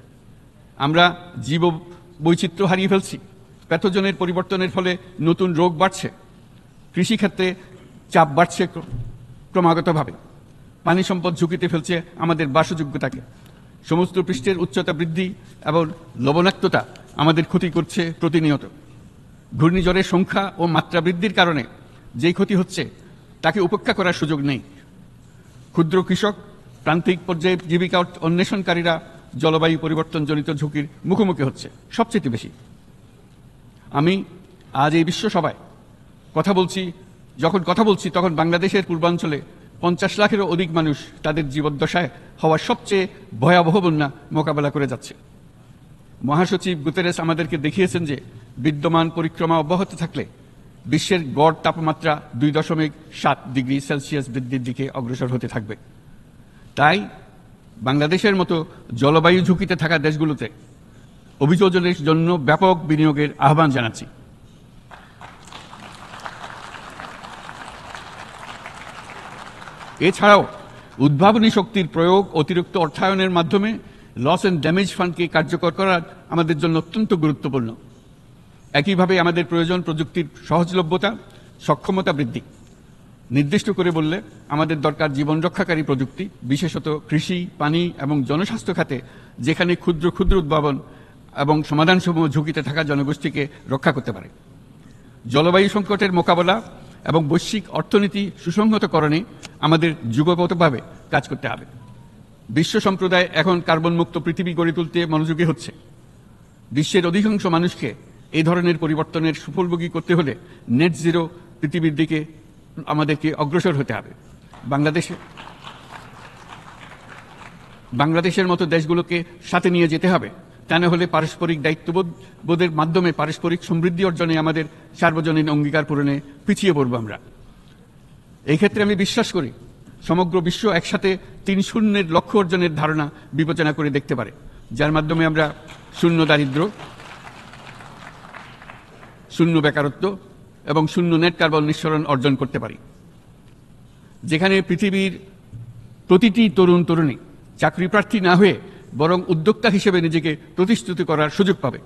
E: আমরা জীব বৈচিত্র্য হারিয়ে ফেলছি, প্যাথোজেনের পরিবর্তনের ফলে নতুন রোগ বাড়ছে, কৃষিক্ষেত্রে চাপ বাড়ছে ক্রমাগতভাবে, পানি সম্পদ ঝুঁকিতে ফেলছে আমাদের বাসযোগ্যতাকে, সমুদ্র পৃষ্ঠের উচ্চতা বৃদ্ধি এবং লবণাক্ততা আমাদের ক্ষতি করছে প্রতিনিয়ত। ঘূর্ণিঝড়ের সংখ্যা ও মাত্রা বৃদ্ধির কারণে যেই ক্ষতি হচ্ছে তাকে উপেক্ষা করার সুযোগ নেই। ক্ষুদ্র কৃষক, প্রান্তিক পর্যায়ে জীবিকা অন্বেষণকারীরা জলবায়ু পরিবর্তনজনিত ঝুঁকির মুখোমুখি হচ্ছে সবচেয়ে বেশি। আমি আজ এই বিশ্ব সভায় যখন কথা বলছি তখন বাংলাদেশের পূর্বাঞ্চলে 50 লাখেরও অধিক মানুষ তাদের জীবদ্দশায় হওয়া সবচেয়ে ভয়াবহ বন্যা মোকাবেলা করে যাচ্ছে। মহাসচিব গুতেরেস আমাদেরকে দেখিয়েছেন যে বিদ্যমান পরিক্রমা অব্যাহত থাকলে বিশ্বের গড় তাপমাত্রা 2.7 ডিগ্রি সেলসিয়াস বৃদ্ধির দিকে অগ্রসর হতে থাকবে। তাই বাংলাদেশের মতো জলবায়ু ঝুঁকিতে থাকা দেশগুলোতে অভিযোজনের জন্য ব্যাপক বিনিয়োগের আহ্বান জানাচ্ছি। এছাড়াও উদ্ভাবনী শক্তির প্রয়োগ, অতিরিক্ত অর্থায়নের মাধ্যমে লস অ্যান্ড ড্যামেজ ফান্ডকে কার্যকর করা আমাদের জন্য অত্যন্ত গুরুত্বপূর্ণ। একইভাবে আমাদের প্রয়োজন প্রযুক্তির সহজলভ্যতা, সক্ষমতা বৃদ্ধি। নির্দিষ্ট করে বললে আমাদের দরকার জীবন রক্ষাকারী প্রযুক্তি, বিশেষত কৃষি, পানি এবং জনস্বাস্থ্য খাতে, যেখানে ক্ষুদ্র ক্ষুদ্র উদ্ভাবন এবং সমাধানসমূহ ঝুঁকিতে থাকা জনগোষ্ঠীকে রক্ষা করতে পারে। জলবায়ু সংকটের মোকাবেলা এবং বৈশ্বিক অর্থনীতি সুসংহতকরণে আমাদের যুগপতভাবে কাজ করতে হবে। বিশ্ব সম্প্রদায় এখন কার্বন মুক্ত পৃথিবী গড়ে তুলতে মনোযোগী হচ্ছে। বিশ্বের অধিকাংশ মানুষকে এই ধরনের পরিবর্তনের সুফলভোগী করতে হলে নেট জিরো পৃথিবীর দিকে আমাদেরকে অগ্রসর হতে হবে। বাংলাদেশের মতো দেশগুলোকে সাথে নিয়ে যেতে হবে। তা না হলে পারস্পরিক দায়িত্ববোধের মাধ্যমে পারস্পরিক সমৃদ্ধি অর্জনে আমাদের সার্বজনীন অঙ্গীকার পূরণে পিছিয়ে পড়ব আমরা। এই ক্ষেত্রে আমি বিশ্বাস করি সমগ্র বিশ্ব একসাথে 3-0 লক্ষ্য অর্জনের ধারণা বিবেচনা করে দেখতে পারে, যার মাধ্যমে আমরা শূন্য দারিদ্র্য, শূন্য বেকারত্ব এবং শূন্য নেট কার্বন নিঃসরণ অর্জন করতে পারি। যেখানে পৃথিবীর প্রতিটি তরুণ তরুণী চাকরি প্রার্থী না হয়ে বরং উদ্যোক্তা হিসেবে নিজেকে প্রতিষ্ঠিত করার সুযোগ পাবে।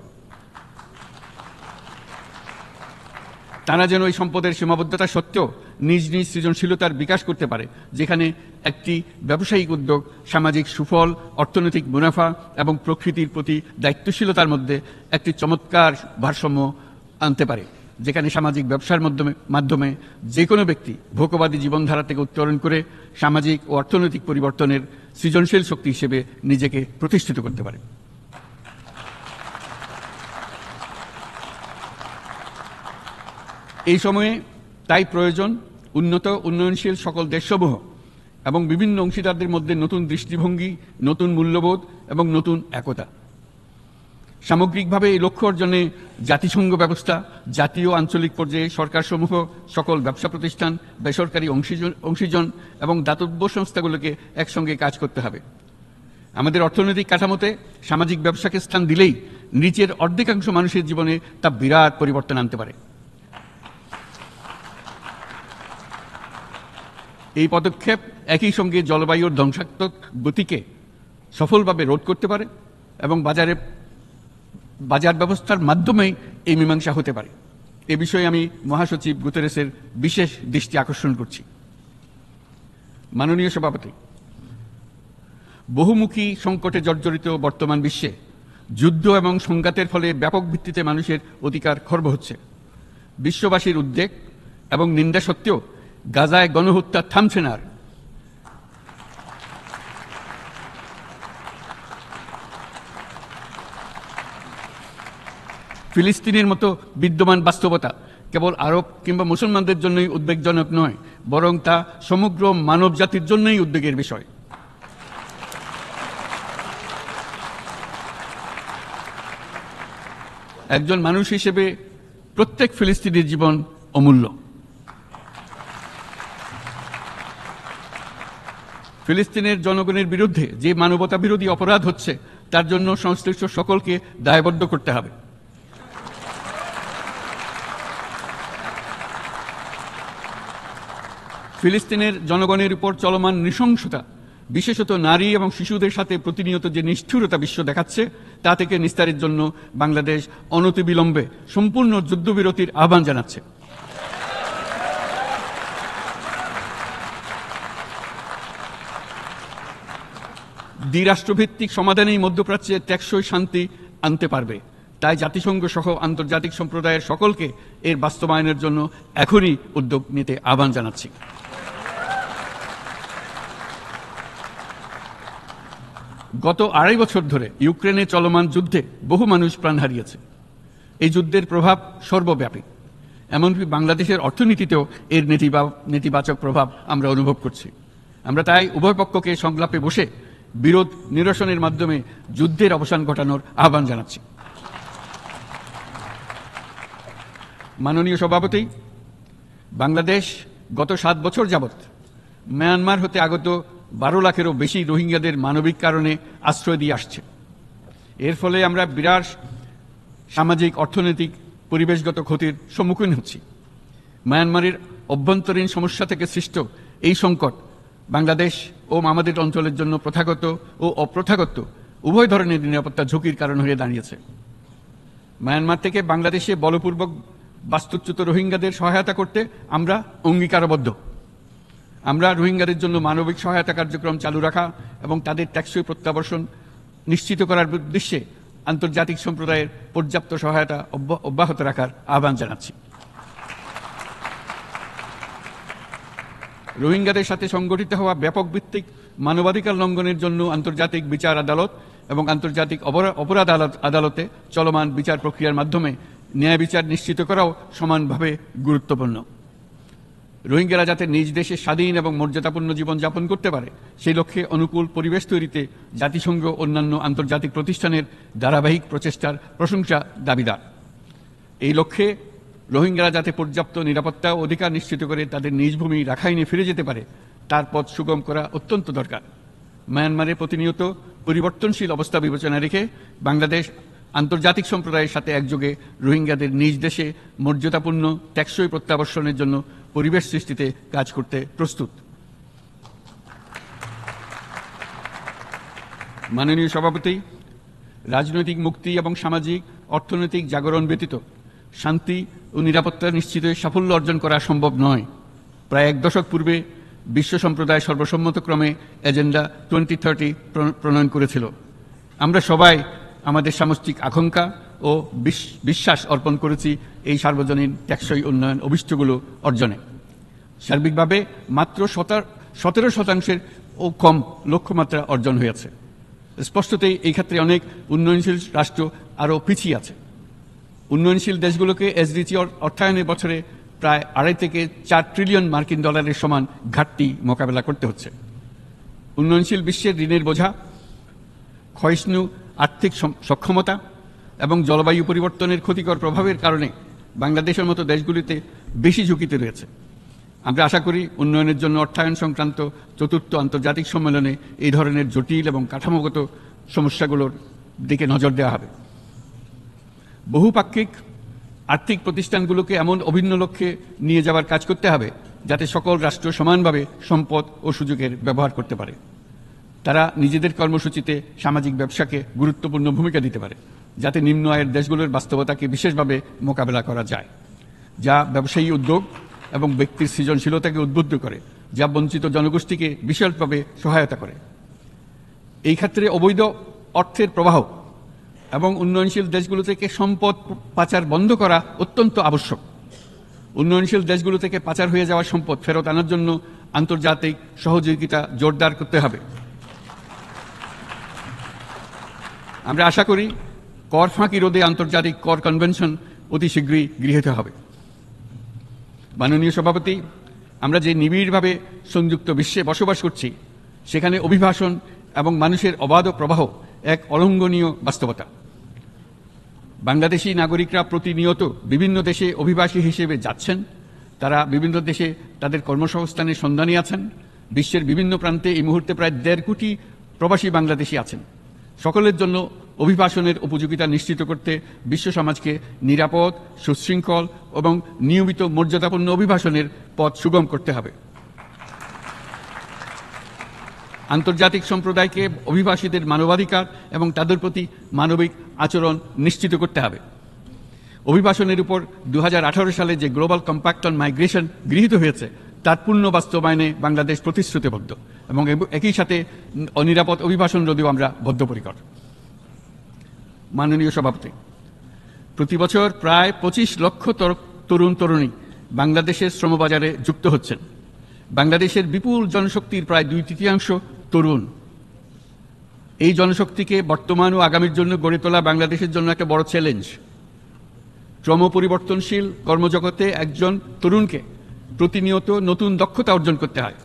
E: তারা যেন এই সম্পদের সীমাবদ্ধতা সত্ত্বেও নিজ নিজ সৃজনশীলতার বিকাশ করতে পারে, যেখানে একটি ব্যবসায়িক উদ্যোগ সামাজিক সুফল, অর্থনৈতিক মুনাফা এবং প্রকৃতির প্রতি দায়িত্বশীলতার মধ্যে একটি চমৎকার ভারসাম্য আনতে পারে, যেখানে সামাজিক ব্যবসার মাধ্যমে যে কোনো ব্যক্তি ভোগবাদী জীবনধারা থেকে উত্তরণ করে সামাজিক ও অর্থনৈতিক পরিবর্তনের সৃজনশীল শক্তি হিসেবে নিজেকে প্রতিষ্ঠিত করতে পারে। এই সময়ে তাই প্রয়োজন উন্নত উন্নয়নশীল সকল দেশসমূহ এবং বিভিন্ন অংশীদারদের মধ্যে নতুন দৃষ্টিভঙ্গি, নতুন মূল্যবোধ এবং নতুন একতা। সামগ্রিকভাবে এই লক্ষ্য অর্জনে জাতিসংঘ ব্যবস্থা, জাতীয় আঞ্চলিক পর্যায়ে সরকারসমূহ, সকল ব্যবসা প্রতিষ্ঠান, বেসরকারি অংশীজন এবং দাতব্য সংস্থাগুলোকে একসঙ্গে কাজ করতে হবে। আমাদের অর্থনৈতিক কাঠামোতে সামাজিক ব্যবসাকে স্থান দিলেই নিচের অর্ধেকাংশ মানুষের জীবনে তা বিরাট পরিবর্তন আনতে পারে। এই পদক্ষেপ একই সঙ্গে জলবায়ুর ধ্বংসাত্মক গতিকে সফলভাবে রোধ করতে পারে এবং বাজার ব্যবস্থার মাধ্যমেই এই মীমাংসা হতে পারে। এ বিষয়ে আমি মহাসচিব গুতেরেসের বিশেষ দৃষ্টি আকর্ষণ করছি। মাননীয় সভাপতি, বহুমুখী সংকটে জর্জরিত বর্তমান বিশ্বে যুদ্ধ এবং সংঘাতের ফলে ব্যাপক ভিত্তিতে মানুষের অধিকার খর্ব হচ্ছে। বিশ্ববাসীর উদ্বেগ এবং নিন্দা সত্ত্বেও গাজায় গণহত্যা থামছে না। ফিলিস্তিনের মতো বিদ্যমান বাস্তবতা কেবল আরব কিংবা মুসলমানদের জন্যই উদ্বেগজনক নয়, বরং তা সমগ্র মানব জাতির জন্যই উদ্বেগের বিষয়। একজন মানুষ হিসেবে প্রত্যেক ফিলিস্তিনির জীবন অমূল্য। ফিলিস্তিনের জনগণের বিরুদ্ধে যে মানবতা বিরোধী অপরাধ হচ্ছে তার জন্য সংশ্লিষ্ট সকলকে দায়বদ্ধ করতে হবে। ফিলিস্তিনের জনগণের উপর চলমান নৃশংসতা, বিশেষত নারী এবং শিশুদের সাথে প্রতিনিয়ত যে নিষ্ঠুরতা বিশ্ব দেখাচ্ছে, তা থেকে নিস্তারের জন্য বাংলাদেশ অনতিবিলম্বে সম্পূর্ণ যুদ্ধবিরতির আহ্বান জানাচ্ছে। দ্বিরাষ্ট্রভিত্তিক সমাধানেই মধ্যপ্রাচ্যে টেকসই শান্তি আনতে পারবে। তাই জাতিসংঘ সহ আন্তর্জাতিক সম্প্রদায়ের সকলকে এর বাস্তবায়নের জন্য এখনই উদ্যোগ নিতে আহ্বান জানাচ্ছি। গত ২.৫ বছর ধরে ইউক্রেনে চলমান যুদ্ধে বহু মানুষ প্রাণ হারিয়েছে। এই যুদ্ধের প্রভাব সর্বব্যাপী, এমনকি বাংলাদেশের অর্থনীতিতেও এর নেতিবাচক প্রভাব আমরা অনুভব করছি। আমরা তাই উভয় পক্ষকে সংলাপে বসে বিরোধ নিরসনের মাধ্যমে যুদ্ধের অবসান ঘটানোর আহ্বান জানাচ্ছি। মাননীয় সভাপতি, বাংলাদেশ গত ৭ বছর যাবৎ মিয়ানমার হতে আগত ১২ লাখেরও বেশি রোহিঙ্গাদের মানবিক কারণে আশ্রয় দিয়ে আসছে। এর ফলে আমরা বিরাট সামাজিক, অর্থনৈতিক, পরিবেশগত ক্ষতির সম্মুখীন হচ্ছি। মিয়ানমারের অভ্যন্তরীণ সমস্যা থেকে সৃষ্ট এই সংকট বাংলাদেশ ও আমাদের অঞ্চলের জন্য প্রথাগত ও অপ্রথাগত উভয় ধরনের নিরাপত্তা ঝুঁকির কারণ হয়ে দাঁড়িয়েছে। মিয়ানমার থেকে বাংলাদেশে বলপূর্বক বাস্তুচ্যুত রোহিঙ্গাদের সহায়তা করতে আমরা অঙ্গীকারবদ্ধ। আমরা রোহিঙ্গাদের জন্য মানবিক সহায়তা কার্যক্রম চালু রাখা এবং তাদের টেকসই প্রত্যাবর্তন নিশ্চিত করার উদ্দেশ্যে আন্তর্জাতিক সম্প্রদায়ের পর্যাপ্ত সহায়তা অব্যাহত রাখার আহ্বান জানাচ্ছি। রোহিঙ্গাদের সাথে সংগঠিত হওয়া ব্যাপক ভিত্তিক মানবাধিকার লঙ্ঘনের জন্য আন্তর্জাতিক বিচার আদালত এবং আন্তর্জাতিক অপরাধ আদালতে চলমান বিচার প্রক্রিয়ার মাধ্যমে ন্যায় বিচার নিশ্চিত করাও সমানভাবে গুরুত্বপূর্ণ। রোহিঙ্গারা যাতে নিজ দেশে স্বাধীন এবং মর্যাদাপূর্ণ জীবনযাপন করতে পারে, সেই লক্ষ্যে অনুকূল পরিবেশ তৈরিতে জাতিসংঘ অন্যান্য আন্তর্জাতিক প্রতিষ্ঠানের ধারাবাহিক প্রচেষ্টার প্রশংসা দাবিদার। এই লক্ষ্যে রোহিঙ্গারা যাতে পর্যাপ্ত নিরাপত্তা ও অধিকার নিশ্চিত করে তাদের নিজ ভূমি রাখাইনে ফিরে যেতে পারে, তার পথ সুগম করা অত্যন্ত দরকার। মিয়ানমারে প্রতিনিয়ত পরিবর্তনশীল অবস্থা বিবেচনা রেখে বাংলাদেশ আন্তর্জাতিক সম্প্রদায়ের সাথে একযোগে রোহিঙ্গাদের নিজ দেশে মর্যাদাপূর্ণ টেকসই প্রত্যাবর্তনের জন্য পরিবেশ সৃষ্টিতে কাজ করতে প্রস্তুত। মাননীয় সভাপতি, রাজনৈতিক মুক্তি এবং সামাজিক অর্থনৈতিক জাগরণ ব্যতীত শান্তি ও নিরাপত্তা নিশ্চিতে সাফল্য অর্জন করা সম্ভব নয়। প্রায় ১ দশক পূর্বে বিশ্ব সম্প্রদায় সর্বসম্মতক্রমে এজেন্ডা 2030 প্রণয়ন করেছিল। আমরা সবাই আমাদের সামষ্টিক আকাঙ্ক্ষা ও বিশ্বাস অর্পণ করেছি এই সার্বজনীন টেকসই উন্নয়ন অভিষ্টগুলো অর্জনে। সার্বিকভাবে মাত্র 17% ও কম লক্ষ্যমাত্রা অর্জন হয়েছে। স্পষ্টতই এই ক্ষেত্রে অনেক উন্নয়নশীল রাষ্ট্র আরও পিছিয়ে আছে। উন্নয়নশীল দেশগুলোকে এসডিজি অর্থায়নের বছরে প্রায় 2.5 থেকে 4 ট্রিলিয়ন মার্কিন ডলারের সমান ঘাটতি মোকাবেলা করতে হচ্ছে। উন্নয়নশীল বিশ্বের ঋণের বোঝা, ক্ষয়িষ্ণু আর্থিক সক্ষমতা এবং জলবায়ু পরিবর্তনের ক্ষতিকর প্রভাবের কারণে বাংলাদেশের মতো দেশগুলিতে বেশি ঝুঁকিতে রয়েছে। আমরা আশা করি উন্নয়নের জন্য অর্থায়ন সংক্রান্ত চতুর্থ আন্তর্জাতিক সম্মেলনে এই ধরনের জটিল এবং কাঠামোগত সমস্যাগুলোর দিকে নজর দেওয়া হবে। বহুপাক্ষিক আর্থিক প্রতিষ্ঠানগুলোকে এমন অভিন্ন লক্ষ্যে নিয়ে যাওয়ার কাজ করতে হবে যাতে সকল রাষ্ট্র সমানভাবে সম্পদ ও সুযোগের ব্যবহার করতে পারে। তারা নিজেদের কর্মসূচিতে সামাজিক ব্যবসাকে গুরুত্বপূর্ণ ভূমিকা দিতে পারে, যাতে নিম্ন আয়ের দেশগুলোর বাস্তবতাকে বিশেষভাবে মোকাবেলা করা যায়, যা ব্যবসায়ী উদ্যোগ এবং ব্যক্তির সৃজনশীলতাকে উদ্বুদ্ধ করে, যা বঞ্চিত জনগোষ্ঠীকে বিশালভাবে সহায়তা করে। এই ক্ষেত্রে অবৈধ অর্থের প্রবাহ এবং উন্নয়নশীল দেশগুলো থেকে সম্পদ পাচার বন্ধ করা অত্যন্ত আবশ্যক। উন্নয়নশীল দেশগুলো থেকে পাচার হয়ে যাওয়া সম্পদ ফেরত আনার জন্য আন্তর্জাতিক সহযোগিতা জোরদার করতে হবে। আমরা আশা করি কর ফাঁকি রোধে আন্তর্জাতিক কর কনভেনশন অতি শীঘ্রই গৃহীত হবে। মাননীয় সভাপতি, আমরা যে নিবিড়ভাবে সংযুক্ত বিশ্বে বসবাস করছি, সেখানে অভিবাসন এবং মানুষের অবাধ প্রবাহ এক অলঙ্ঘনীয় বাস্তবতা। বাংলাদেশি নাগরিকরা প্রতিনিয়ত বিভিন্ন দেশে অভিবাসী হিসেবে যাচ্ছেন। তারা বিভিন্ন দেশে তাদের কর্মসংস্থানের সন্ধানে আছেন। বিশ্বের বিভিন্ন প্রান্তে এই মুহূর্তে প্রায় 1.5 কোটি প্রবাসী বাংলাদেশি আছেন। সকলের জন্য অভিবাসনের উপযোগিতা নিশ্চিত করতে বিশ্ব সমাজকে নিরাপদ, সুশৃঙ্খল এবং নিয়মিত মর্যাদাপূর্ণ অভিবাসনের পথ সুগম করতে হবে। আন্তর্জাতিক সম্প্রদায়কে অভিবাসীদের মানবাধিকার এবং তাদের প্রতি মানবিক আচরণ নিশ্চিত করতে হবে। অভিবাসনের উপর 2018 সালে যে গ্লোবাল কম্প্যাক্ট অন মাইগ্রেশন গৃহীত হয়েছে, তার পূর্ণ বাস্তবায়নে বাংলাদেশ প্রতিশ্রুতিবদ্ধ এবং একই সাথে অনিরাপদ অভিবাসন রোধেও আমরা বদ্ধপরিকর। মাননীয় সভাপতি, প্রতি বছর প্রায় 25 লক্ষ তরুণ তরুণী বাংলাদেশের শ্রমবাজারে যুক্ত হচ্ছেন। বাংলাদেশের বিপুল জনশক্তির প্রায় 2/3 তরুণ। এই জনশক্তিকে বর্তমান ও আগামীর জন্য গড়ে তোলা বাংলাদেশের জন্য একটা বড় চ্যালেঞ্জ। ক্রমপরিবর্তনশীল কর্মজগতে একজন তরুণকে প্রতিনিয়ত নতুন দক্ষতা অর্জন করতে হয়।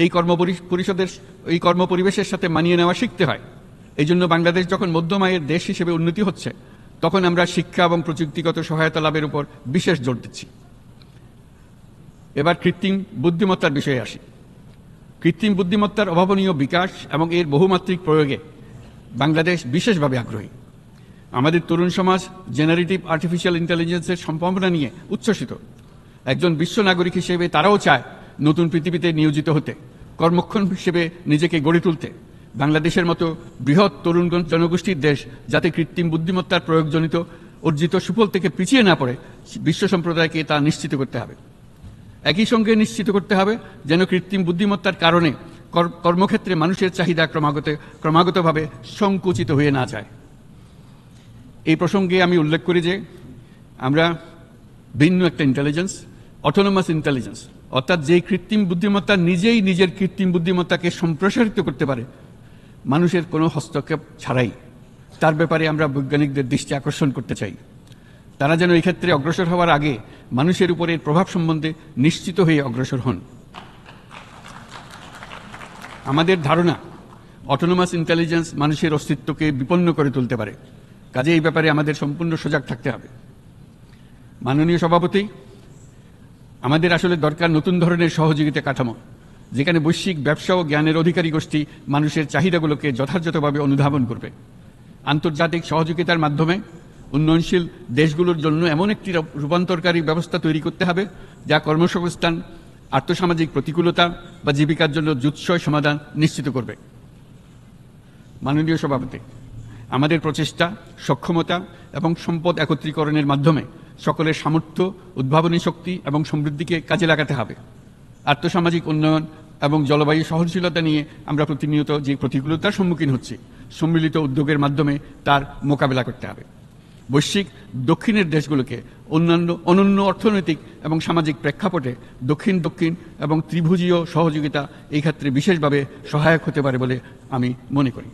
E: এই কর্মপরিবেশের সাথে মানিয়ে নেওয়া শিখতে হয়। এই জন্য বাংলাদেশ যখন মধ্যম আয়ের দেশ হিসেবে উন্নতি হচ্ছে, তখন আমরা শিক্ষা এবং প্রযুক্তিগত সহায়তা লাভের উপর বিশেষ জোর দিচ্ছি। এবার কৃত্রিম বুদ্ধিমত্তার বিষয়ে আসি। কৃত্রিম বুদ্ধিমত্তার অভাবনীয় বিকাশ এবং এর বহুমাত্রিক প্রয়োগে বাংলাদেশ বিশেষভাবে আগ্রহী। আমাদের তরুণ সমাজ জেনারেটিভ আর্টিফিশিয়াল ইন্টেলিজেন্সের সম্ভাবনা নিয়ে উচ্ছ্বসিত। একজন বিশ্ব নাগরিক হিসেবে তারাও চায় নতুন পৃথিবীতে নিয়োজিত হতে, কর্মক্ষম হিসেবে নিজেকে গড়ে তুলতে। বাংলাদেশের মতো বৃহৎ তরুণ জনগোষ্ঠীর দেশ যাতে কৃত্রিম বুদ্ধিমত্তার প্রয়োগজনিত অর্জিত সুফল থেকে পিছিয়ে না পড়ে, বিশ্ব সম্প্রদায়কে তা নিশ্চিত করতে হবে। একই সঙ্গে নিশ্চিত করতে হবে যেন কৃত্রিম বুদ্ধিমত্তার কারণে কর্মক্ষেত্রে মানুষের চাহিদা ক্রমাগতভাবে সংকুচিত হয়ে না যায়। এই প্রসঙ্গে আমি উল্লেখ করি যে আমরা ভিন্ন একটা ইন্টেলিজেন্স, অটোনোমাস ইন্টেলিজেন্স, অর্থাৎ যে কৃত্রিম বুদ্ধিমত্তা নিজেই নিজের কৃত্রিম বুদ্ধিমত্তাকে সম্প্রসারিত করতে পারে মানুষের কোনো হস্তক্ষেপ ছাড়াই, তার ব্যাপারে আমরা বৈজ্ঞানিকদের দৃষ্টি আকর্ষণ করতে চাই। তারা যেন এই ক্ষেত্রে অগ্রসর হওয়ার আগে মানুষের উপরের প্রভাব সম্বন্ধে নিশ্চিত হয়ে অগ্রসর হন। আমাদের ধারণা, অটোনোমাস ইন্টেলিজেন্স মানুষের অস্তিত্বকে বিপন্ন করে তুলতে পারে। কাজে এই ব্যাপারে আমাদের সম্পূর্ণ সজাগ থাকতে হবে। মাননীয় সভাপতি, আমাদের আসলে দরকার নতুন ধরনের সহযোগিতা কাঠামো, যেখানে বৈশ্বিক ব্যবসা ও জ্ঞানের অধিকারী গোষ্ঠী মানুষের চাহিদাগুলোকে যথাযথভাবে অনুধাবন করবে। আন্তর্জাতিক সহযোগিতার মাধ্যমে উন্নয়নশীল দেশগুলোর জন্য এমন একটি রূপান্তরকারী ব্যবস্থা তৈরি করতে হবে যা কর্মসংস্থান, আর্থসামাজিক প্রতিকূলতা বা জীবিকার জন্য যুৎসই সমাধান নিশ্চিত করবে। মাননীয় সভাপতি, আমাদের প্রচেষ্টা, সক্ষমতা এবং সম্পদ একত্রীকরণের মাধ্যমে সকলের সামর্থ্য, উদ্ভাবনী শক্তি এবং সমৃদ্ধিকে কাজে লাগাতে হবে। আর্থসামাজিক উন্নয়ন এবং জলবায়ু সহনশীলতা নিয়ে আমরা প্রতিনিয়ত যে প্রতিকূলতার সম্মুখীন হচ্ছি, সম্মিলিত উদ্যোগের মাধ্যমে তার মোকাবেলা করতে হবে। বৈশ্বিক দক্ষিণের দেশগুলোকে অনন্য অর্থনৈতিক এবং সামাজিক প্রেক্ষাপটে দক্ষিণ দক্ষিণ এবং ত্রিভুজীয় সহযোগিতা এই ক্ষেত্রে বিশেষভাবে সহায়ক হতে পারে বলে আমি মনে করি।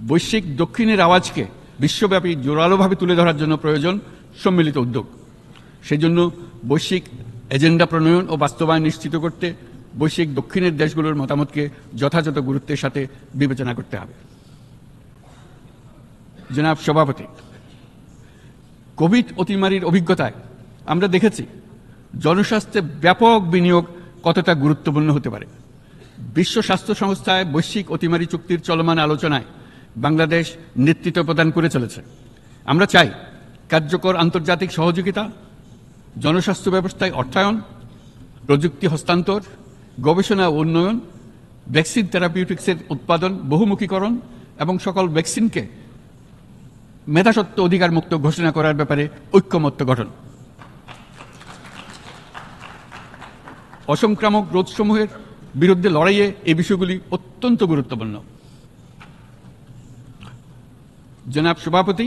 E: বৈশ্বিক দক্ষিণের আওয়াজকে বিশ্বব্যাপী জোরালোভাবে তুলে ধরার জন্য প্রয়োজন সম্মিলিত উদ্যোগ। সেই জন্য বৈশ্বিক এজেন্ডা প্রণয়ন ও বাস্তবায়ন নিশ্চিত করতে বৈশ্বিক দক্ষিণের দেশগুলোর মতামতকে যথাযথ গুরুত্বের সাথে বিবেচনা করতে হবে। জনাব সভাপতি, কোভিড অতিমারির অভিজ্ঞতায় আমরা দেখেছি জনস্বাস্থ্যে ব্যাপক বিনিয়োগ কতটা গুরুত্বপূর্ণ হতে পারে। বিশ্ব স্বাস্থ্য সংস্থায় বৈশ্বিক অতিমারি চুক্তির চলমান আলোচনায় বাংলাদেশ নেতৃত্ব প্রদান করে চলেছে। আমরা চাই কার্যকর আন্তর্জাতিক সহযোগিতা, জনস্বাস্থ্য ব্যবস্থায় অর্থায়ন, প্রযুক্তি হস্তান্তর, গবেষণা ও উন্নয়ন, ভ্যাকসিন থেরাপিউটিক্সের উৎপাদন বহুমুখীকরণ এবং সকল ভ্যাকসিনকে মেধাস্বত্ব অধিকার মুক্ত ঘোষণা করার ব্যাপারে ঐক্যমত্য গঠন। অসংক্রামক রোগসমূহের বিরুদ্ধে লড়াইয়ে এই বিষয়গুলি অত্যন্ত গুরুত্বপূর্ণ। জনাব সভাপতি,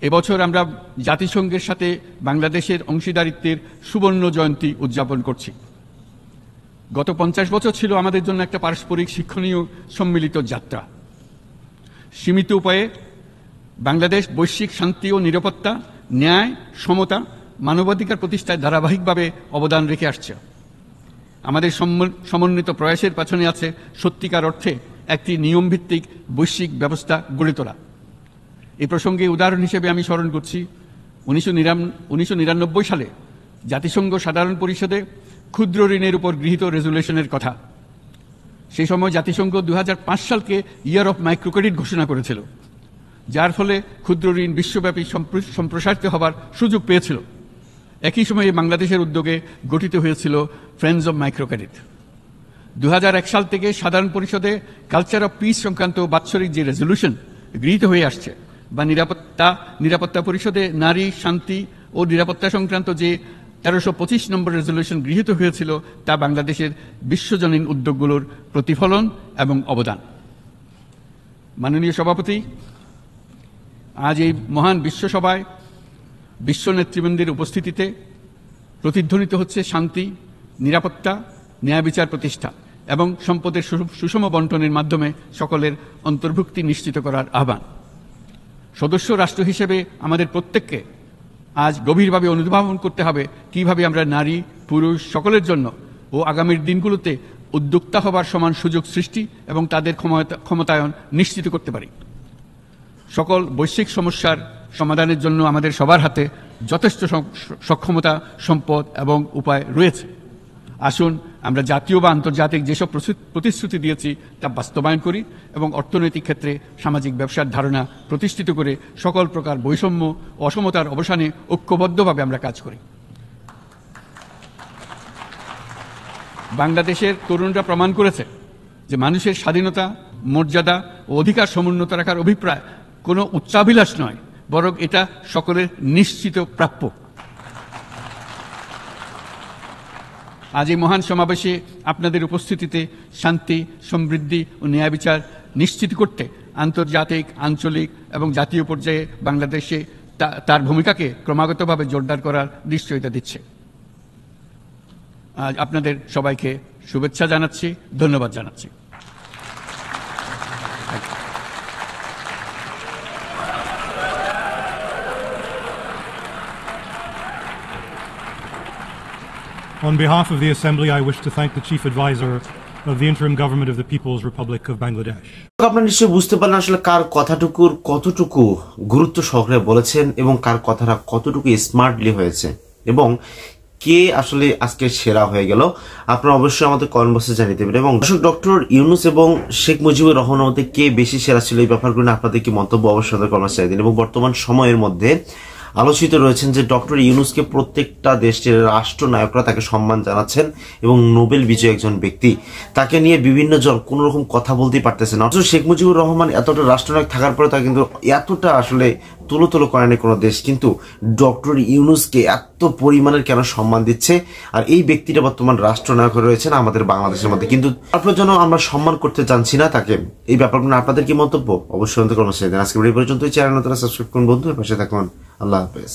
E: এবছর আমরা জাতিসংঘের সাথে বাংলাদেশের অংশীদারিত্বের সুবর্ণ জয়ন্তী উদযাপন করছি। গত 50 বছর ছিল আমাদের জন্য একটা পারস্পরিক শিক্ষণীয় সম্মিলিত যাত্রা। সীমিত উপায়ে বাংলাদেশ বৈশ্বিক শান্তি ও নিরাপত্তা, ন্যায়, সমতা, মানবাধিকার প্রতিষ্ঠায় ধারাবাহিকভাবে অবদান রেখে আসছে। আমাদের সমন্বিত প্রয়াসের পেছনে আছে সত্যিকার অর্থে একটি নিয়মভিত্তিক বৈশ্বিক ব্যবস্থা গড়ে তোলা। এই প্রসঙ্গে উদাহরণ হিসেবে আমি স্মরণ করছি 1999 সালে জাতিসংঘ সাধারণ পরিষদে ক্ষুদ্র ঋণের উপর গৃহীত রেজুলেশনের কথা। সেই সময় জাতিসংঘ 2005 সালকে ইয়ার অফ মাইক্রোক্রেডিট ঘোষণা করেছিল, যার ফলে ক্ষুদ্র ঋণ বিশ্বব্যাপী সম্প্রসারিত হবার সুযোগ পেয়েছিল। একই সময়ে বাংলাদেশের উদ্যোগে গঠিত হয়েছিল ফ্রেন্ডস অব মাইক্রোক্রেডিট। 2001 সাল থেকে সাধারণ পরিষদে কালচার অফ পিস সংক্রান্ত বাৎসরিক যে রেজলিউশন গৃহীত হয়ে আসছে, বা নিরাপত্তা পরিষদে নারী, শান্তি ও নিরাপত্তা সংক্রান্ত যে 1325 নম্বর রেজলিউশন গৃহীত হয়েছিল, তা বাংলাদেশের বিশ্বজনীন উদ্যোগগুলোর প্রতিফলন এবং অবদান। মাননীয় সভাপতি, আজ এই মহান বিশ্বসভায় বিশ্ব নেতৃবৃন্দের উপস্থিতিতে প্রতিধ্বনিত হচ্ছে শান্তি, নিরাপত্তা, ন্যায় বিচার প্রতিষ্ঠা এবং সম্পদের সুষম বন্টনের মাধ্যমে সকলের অন্তর্ভুক্তি নিশ্চিত করার আহ্বান। সদস্য রাষ্ট্র হিসেবে আমাদের প্রত্যেককে আজ গভীরভাবে অনুধাবন করতে হবে কিভাবে আমরা নারী, পুরুষ সকলের জন্য ও আগামীর দিনগুলোতে উদ্যোক্তা হবার সমান সুযোগ সৃষ্টি এবং তাদের ক্ষমতায়ন নিশ্চিত করতে পারি। সকল বৈশ্বিক সমস্যার সমাধানের জন্য আমাদের সবার হাতে যথেষ্ট সক্ষমতা, সম্পদ এবং উপায় রয়েছে। আসুন আমরা জাতীয় বা আন্তর্জাতিক যেসব প্রতিশ্রুতি দিয়েছি তা বাস্তবায়ন করি এবং অর্থনৈতিক ক্ষেত্রে সামাজিক ব্যবসার ধারণা প্রতিষ্ঠিত করে সকল প্রকার বৈষম্য ও অসমতার অবসানে ঐক্যবদ্ধভাবে আমরা কাজ করি। বাংলাদেশের তরুণরা প্রমাণ করেছে যে মানুষের স্বাধীনতা, মর্যাদা ও অধিকার সমুন্নত রাখার অভিপ্রায় কোনো উচ্চাভিলাষ নয়, বরং এটা সকলের নিশ্চিত প্রাপ্য। আজ এই মহান সমাবেশে আপনাদের উপস্থিতিতে শান্তি, সমৃদ্ধি ও ন্যায় বিচার নিশ্চিত করতে আন্তর্জাতিক, আঞ্চলিক এবং জাতীয় পর্যায়ে বাংলাদেশে তার ভূমিকাকে ক্রমাগতভাবে জোরদার করার নিশ্চয়তা দিচ্ছে। আজ আপনাদের সবাইকে শুভেচ্ছা জানাচ্ছি, ধন্যবাদ জানাচ্ছি।
B: On behalf of the Assembly, I wish to thank the Chief Advisor of the Interim Government of the People's Republic of Bangladesh.
C: আপনারা নিশ্চয়ই বুঝতে পারলেন আসলে কার কথাটুকুর কতটুকু গুরুত্ব সহকারে বলেছেন এবং কার কথাটা কতটুকু স্মার্টলি হয়েছে এবং কে আসলে আজকে সেরা হয়ে গেল। আপনারা অবশ্যই আমাদের কমেন্ট বক্সে জানিয়ে দেবেন। এবং ডক্টর ইউনূস এবং শেখ মুজিবুর রহমানের মধ্যে কে বেশি সেরা ছিল এই ব্যাপারগুলো আপনাদের কি মন্তব্য অবশ্যই আমাদের কমেন্ট বক্সে দিন। এবং বর্তমান সময়ের মধ্যে আলোচিত রয়েছেন যে ডক্টর ইউনূসকে প্রত্যেকটা দেশের রাষ্ট্রনায়করা তাকে সম্মান জানাচ্ছেন এবং নোবেল বিজয়ী একজন ব্যক্তি, তাকে নিয়ে বিভিন্ন জন কোন রকম কথা বলতেই পারতেছে না। অথচ শেখ মুজিবুর রহমান এতটা রাষ্ট্রনায়ক থাকার পরে তাকে কিন্তু এতটা আসলে তুলো করেনি কোনো দেশ, কিন্তু ডক্টর ইউনূসকে এত পরিমাণের কেন সম্মান দিচ্ছে? আর এই ব্যক্তিটা বর্তমান রাষ্ট্রনায়ক রয়েছেন আমাদের বাংলাদেশের মধ্যে, কিন্তু তারপর যেন আমরা সম্মান করতে জানছি না তাকে। এই ব্যাপারগুলো আপনাদের কি মন্তব্য অবশ্যই আজকে ভিডিও পর্যন্ত চ্যানেল নতুন সাবস্ক্রাইব করুন, বন্ধুদের পাশে থাকুন। আল্লাহ হাফেজ।